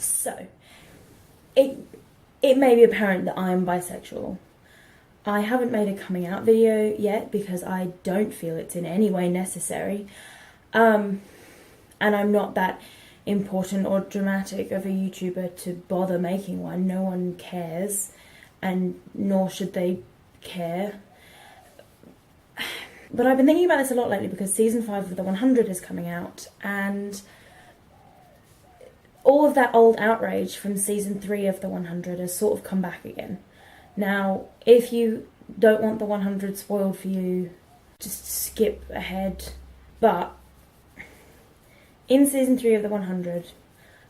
So, it may be apparent that I'm bisexual. I haven't made a coming out video yet because I don't feel it's in any way necessary. And I'm not that important or dramatic of a YouTuber to bother making one. No one cares, and nor should they care. But I've been thinking about this a lot lately because season 5 of The 100 is coming out, and all of that old outrage from season 3 of The 100 has sort of come back again. Now, if you don't want The 100 spoiled for you, just skip ahead. But in season 3 of The 100,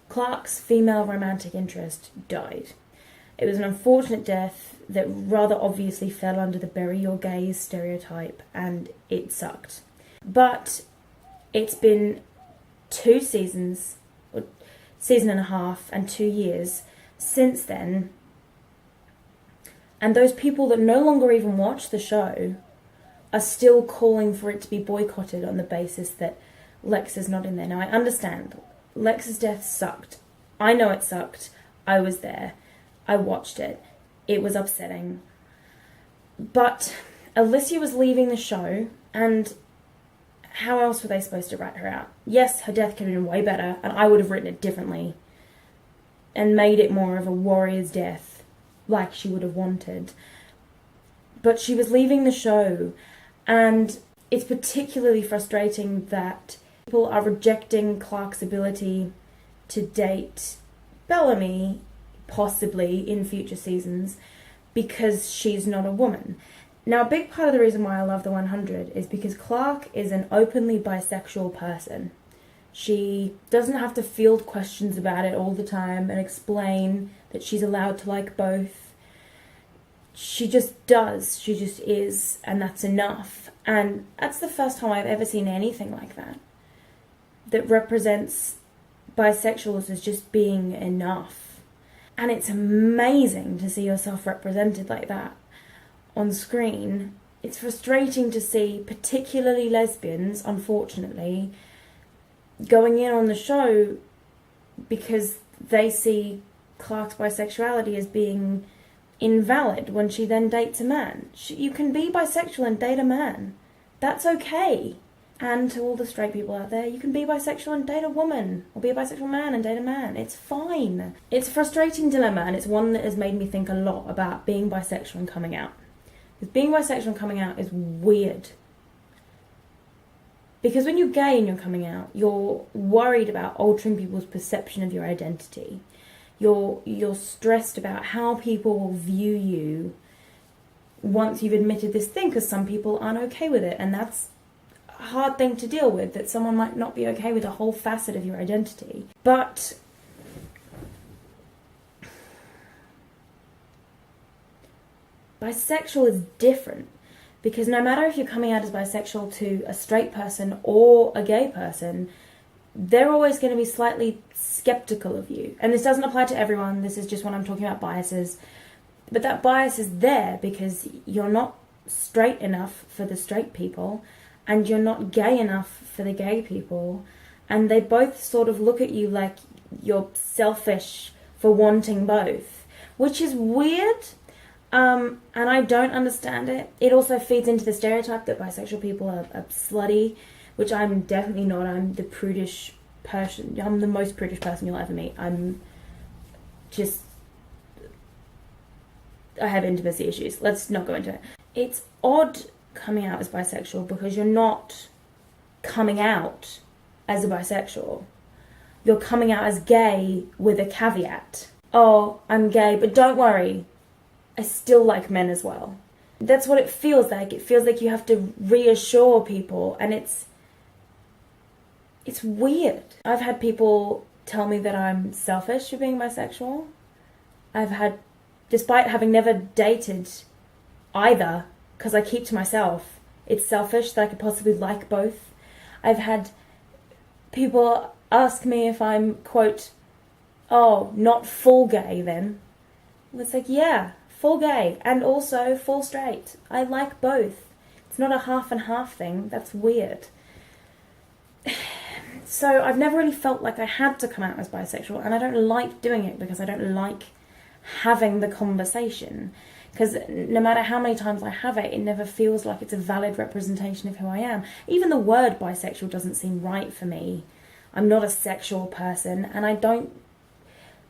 Clark's female romantic interest died. It was an unfortunate death that rather obviously fell under the bury your gays stereotype, and it sucked. But it's been 2 seasons, or season and a half, and 2 years since then, and those people that no longer even watch the show are still calling for it to be boycotted on the basis that Lex is not in there. Now, I understand. Lex's death sucked. I know it sucked. I was there. I watched it. It was upsetting. But Alicia was leaving the show, and how else were they supposed to write her out? Yes, her death could have been way better, and I would have written it differently and made it more of a warrior's death, like she would have wanted. But she was leaving the show, and it's particularly frustrating that people are rejecting Clark's ability to date Bellamy, possibly in future seasons, because she's not a woman. Now, a big part of the reason why I love The 100 is because Clark is an openly bisexual person. She doesn't have to field questions about it all the time and explain that she's allowed to like both. She just does. She just is, and that's enough. And that's the first time I've ever seen anything like that represents bisexuals as just being enough. And it's amazing to see yourself represented like that on screen. It's frustrating to see, particularly lesbians, unfortunately, going in on the show because they see Clark's bisexuality as being invalid when she then dates a man. You can be bisexual and date a man. That's okay. And to all the straight people out there, you can be bisexual and date a woman, or be a bisexual man and date a man. It's fine. It's a frustrating dilemma, and it's one that has made me think a lot about being bisexual and coming out. Because being bisexual and coming out is weird. Because when you're gay and you're coming out, you're worried about altering people's perception of your identity. You're stressed about how people will view you once you've admitted this thing, because some people aren't okay with it, and that's a hard thing to deal with, that someone might not be okay with a whole facet of your identity. But bisexual is different, because no matter if you're coming out as bisexual to a straight person or a gay person, they're always going to be slightly skeptical of you. And this doesn't apply to everyone, this is just when I'm talking about biases. But that bias is there because you're not straight enough for the straight people, and you're not gay enough for the gay people, and they both sort of look at you like you're selfish for wanting both, which is weird. And I don't understand it. It also feeds into the stereotype that bisexual people are slutty, which I'm definitely not. I'm the prudish person. I'm the most prudish person you'll ever meet. I have intimacy issues. Let's not go into it. It's odd coming out as bisexual because you're not coming out as a bisexual. You're coming out as gay with a caveat. Oh, I'm gay, but don't worry, I still like men as well. That's what it feels like. It feels like you have to reassure people, and it's weird. I've had people tell me that I'm selfish for being bisexual. Despite having never dated either, because I keep to myself, it's selfish that I could possibly like both. I've had people ask me if I'm, quote, oh, not full gay then. It's like, yeah, full gay and also full straight. I like both. It's not a half and half thing. That's weird. So I've never really felt like I had to come out as bisexual, and I don't like doing it because I don't like having the conversation. Because no matter how many times I have it, it never feels like it's a valid representation of who I am. Even the word bisexual doesn't seem right for me. I'm not a sexual person, and I don't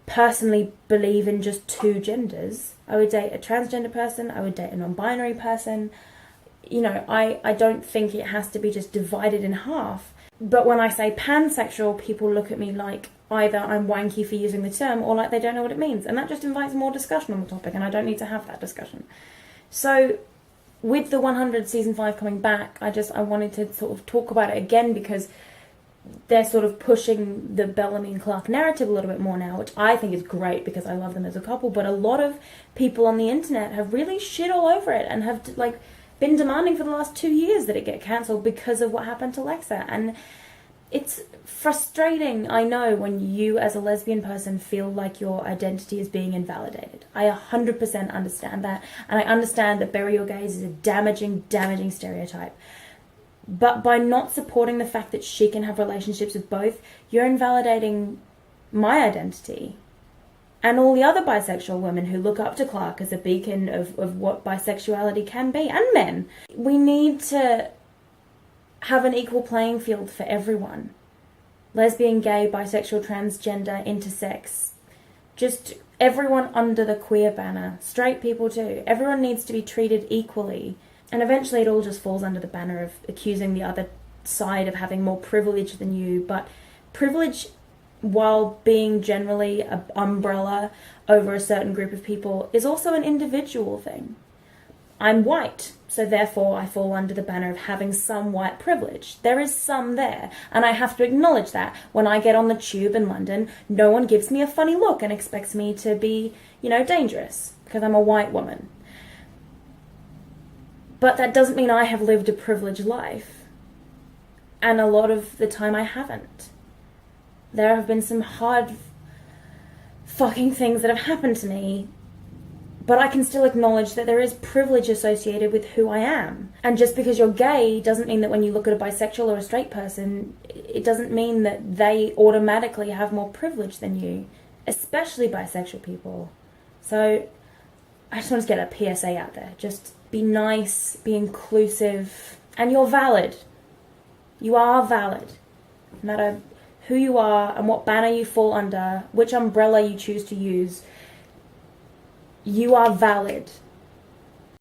personally believe in just two genders. I would date a transgender person, I would date a non-binary person. You know, I don't think it has to be just divided in half. But when I say pansexual, people look at me like either I'm wanky for using the term or like they don't know what it means. And that just invites more discussion on the topic, and I don't need to have that discussion. So with the 100 season 5 coming back, I wanted to sort of talk about it again, because they're sort of pushing the Bellamy and Clark narrative a little bit more now, which I think is great because I love them as a couple. But a lot of people on the internet have really shit all over it and have like been demanding for the last 2 years that it get cancelled because of what happened to Lexa. And it's frustrating, I know, when you as a lesbian person feel like your identity is being invalidated. I 100% understand that, and I understand that bury your gays is a damaging stereotype. But by not supporting the fact that she can have relationships with both, you're invalidating my identity. And all the other bisexual women who look up to Clark as a beacon of what bisexuality can be, and men. We need to have an equal playing field for everyone. Lesbian, gay, bisexual, transgender, intersex. Just everyone under the queer banner. Straight people too. Everyone needs to be treated equally. And eventually it all just falls under the banner of accusing the other side of having more privilege than you. But privilege, while being generally an umbrella over a certain group of people, is also an individual thing. I'm white, so therefore I fall under the banner of having some white privilege. There is some there, and I have to acknowledge that. When I get on the tube in London, no one gives me a funny look and expects me to be, dangerous, because I'm a white woman. But that doesn't mean I have lived a privileged life. And a lot of the time I haven't. There have been some hard fucking things that have happened to me, but I can still acknowledge that there is privilege associated with who I am. And just because you're gay doesn't mean that when you look at a bisexual or a straight person, it doesn't mean that they automatically have more privilege than you, especially bisexual people. So I just want to get a PSA out there. Just be nice, be inclusive, and you're valid. You are valid. No matter who you are and what banner you fall under, which umbrella you choose to use, you are valid.